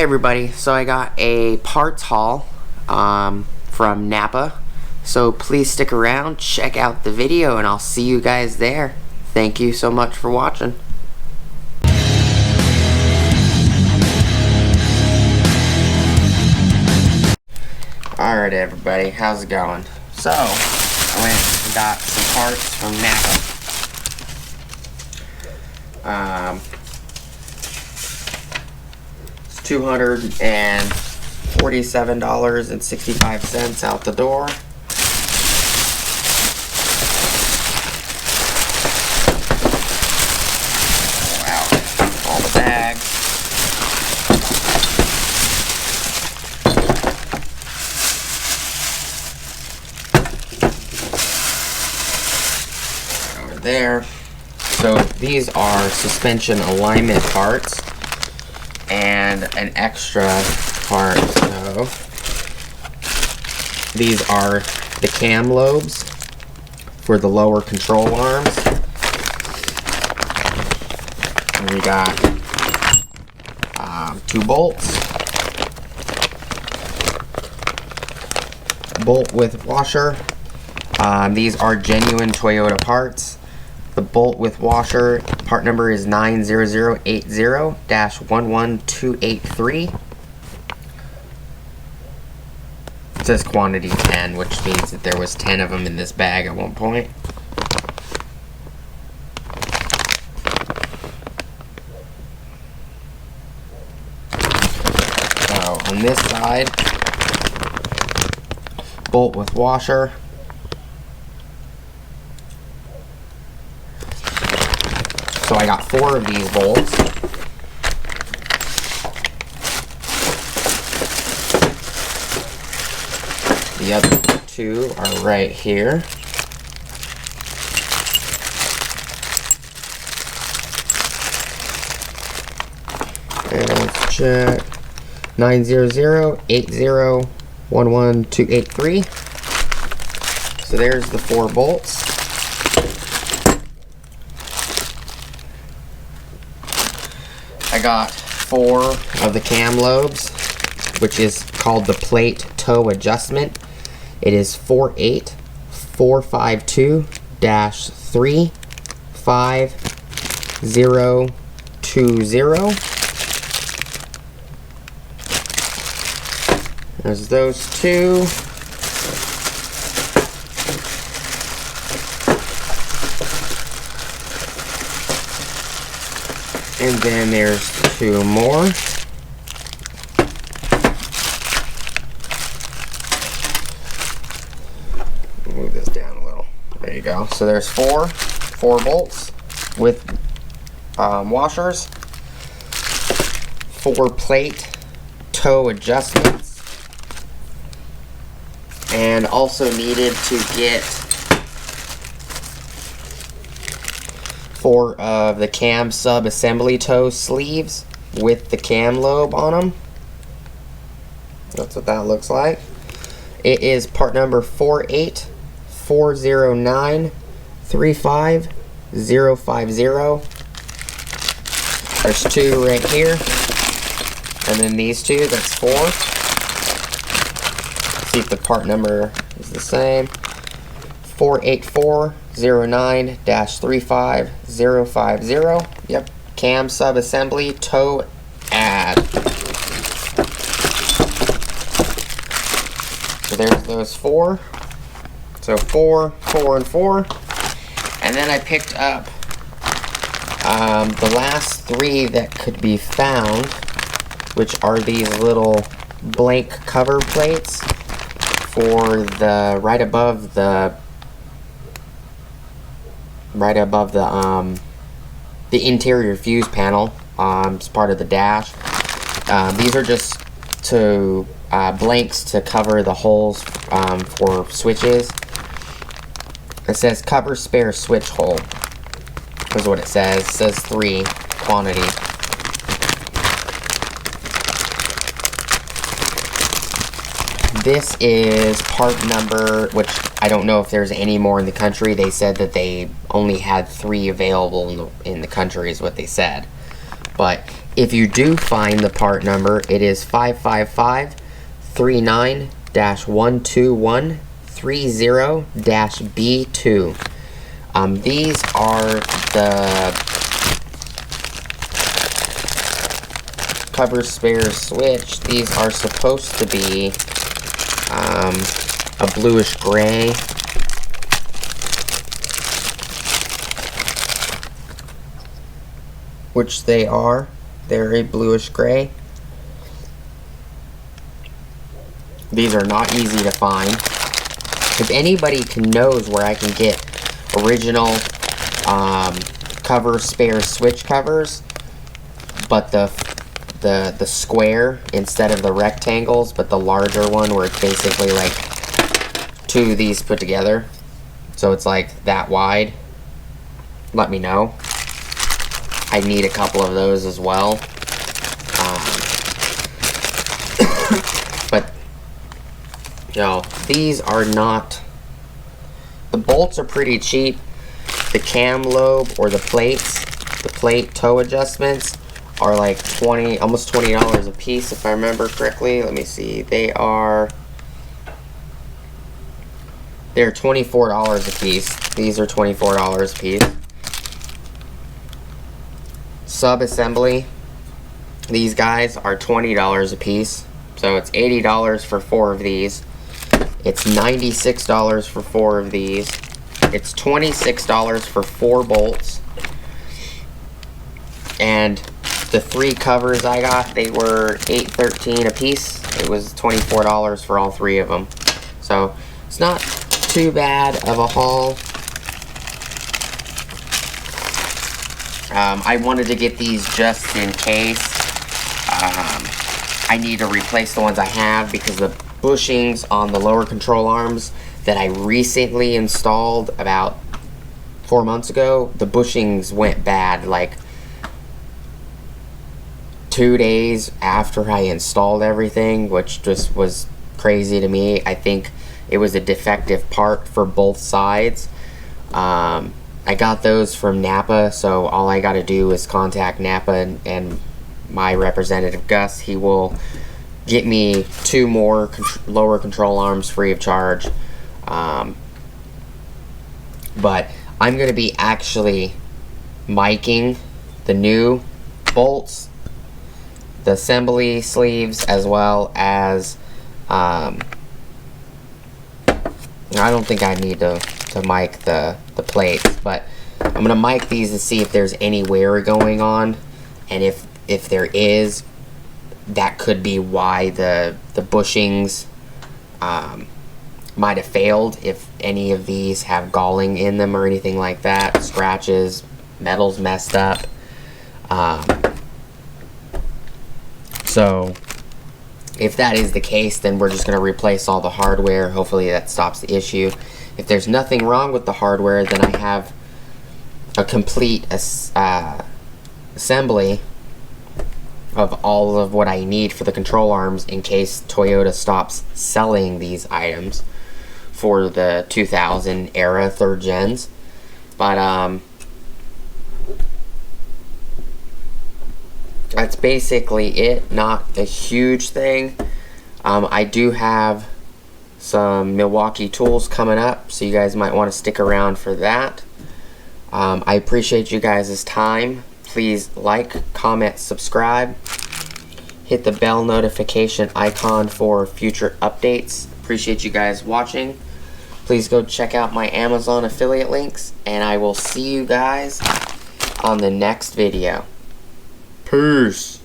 everybody, so I got a parts haul from Napa, so please stick around, check out the video, and I'll see you guys there. Thank you so much for watching. Alright everybody, how's it going? So, I went and got some parts from Napa. It's $247.65 out the door. Wow, all the bags. Over there. So these are suspension alignment parts and an extra part. So these are the cam lobes for the lower control arms. And we got 2 bolts, bolt with washer. These are genuine Toyota parts. The bolt with washer, part number is 90080-11283. It says quantity 10, which means that there was 10 of them in this bag at one point. So on this side, bolt with washer. So I got 4 of these bolts. The other 2 are right here. And let's check. 90080-11283. So there's the 4 bolts. I got 4 of the cam lobes, which is called the plate toe adjustment. It is 48452-35020. There's those 2. And then there's 2 more. Move this down a little. There you go. So there's 4 bolts with washers, 4 plate toe adjustments, and also needed to get 4 of the cam sub assembly toe sleeves with the cam lobe on them. That's what that looks like. It is part number 48409-35050. There's 2 right here, and then these 2, that's 4. See if the part number is the same. 48409-35050. Yep, cam sub assembly toe add. So there's those 4. So 4, 4, and 4. And then I picked up the last 3 that could be found, which are these little blank cover plates for the right above the interior fuse panel. It's part of the dash. These are just to blanks to cover the holes for switches. It says cover spare switch hole is what it says. It says 3 quantity. This is part number, which I don't know if there's any more in the country. They said that they only had 3 available in the country is what they said. But If you do find the part number, it is 555-39-121-30-B2. These are the cover spare switch. These are supposed to be a bluish gray. Which they are. They're a bluish gray. These are not easy to find. If anybody knows where I can get original cover spare switch covers, but the square instead of the rectangles, but the larger one where it's basically like two of these put together, so it's like that wide, let me know. I need a couple of those as well. But, you know, these are not... The bolts are pretty cheap. The cam lobe or the plates, the plate toe adjustments, are like almost $20 a piece if I remember correctly. Let me see. They're $24 a piece. These are $24 a piece. Sub-assembly, these guys are $20 a piece, so it's $80 for 4 of these. It's $96 for 4 of these. It's $26 for 4 bolts. And the 3 covers I got, they were $8.13 a piece. It was $24 for all 3 of them. So it's not too bad of a haul. I wanted to get these just in case. I need to replace the ones I have because the bushings on the lower control arms that I recently installed about 4 months ago, the bushings went bad like 2 days after I installed everything, which just was crazy to me. I think it was a defective part for both sides. I got those from Napa, so all I got to do is contact Napa and my representative Gus. He will get me 2 more lower control arms free of charge. But I'm going to be actually miking the new bolts, the assembly sleeves, as well as I don't think I need to mic the plates, but I'm gonna mic these to see if there's any wear going on, and if there is, that could be why the bushings might have failed. If any of these have galling in them or anything like that, scratches, metal's messed up. So if that is the case, then we're just going to replace all the hardware. Hopefully that stops the issue. If there's nothing wrong with the hardware, then I have a complete assembly of all of what I need for the control arms in case Toyota stops selling these items for the 2000 era 3rd gens. But that's basically it. Not a huge thing. I do have some Milwaukee tools coming up, so you guys might want to stick around for that. I appreciate you guys' time. Please like, comment, subscribe. Hit the bell notification icon for future updates. Appreciate you guys watching. Please go check out my Amazon affiliate links, and I will see you guys on the next video. Peace.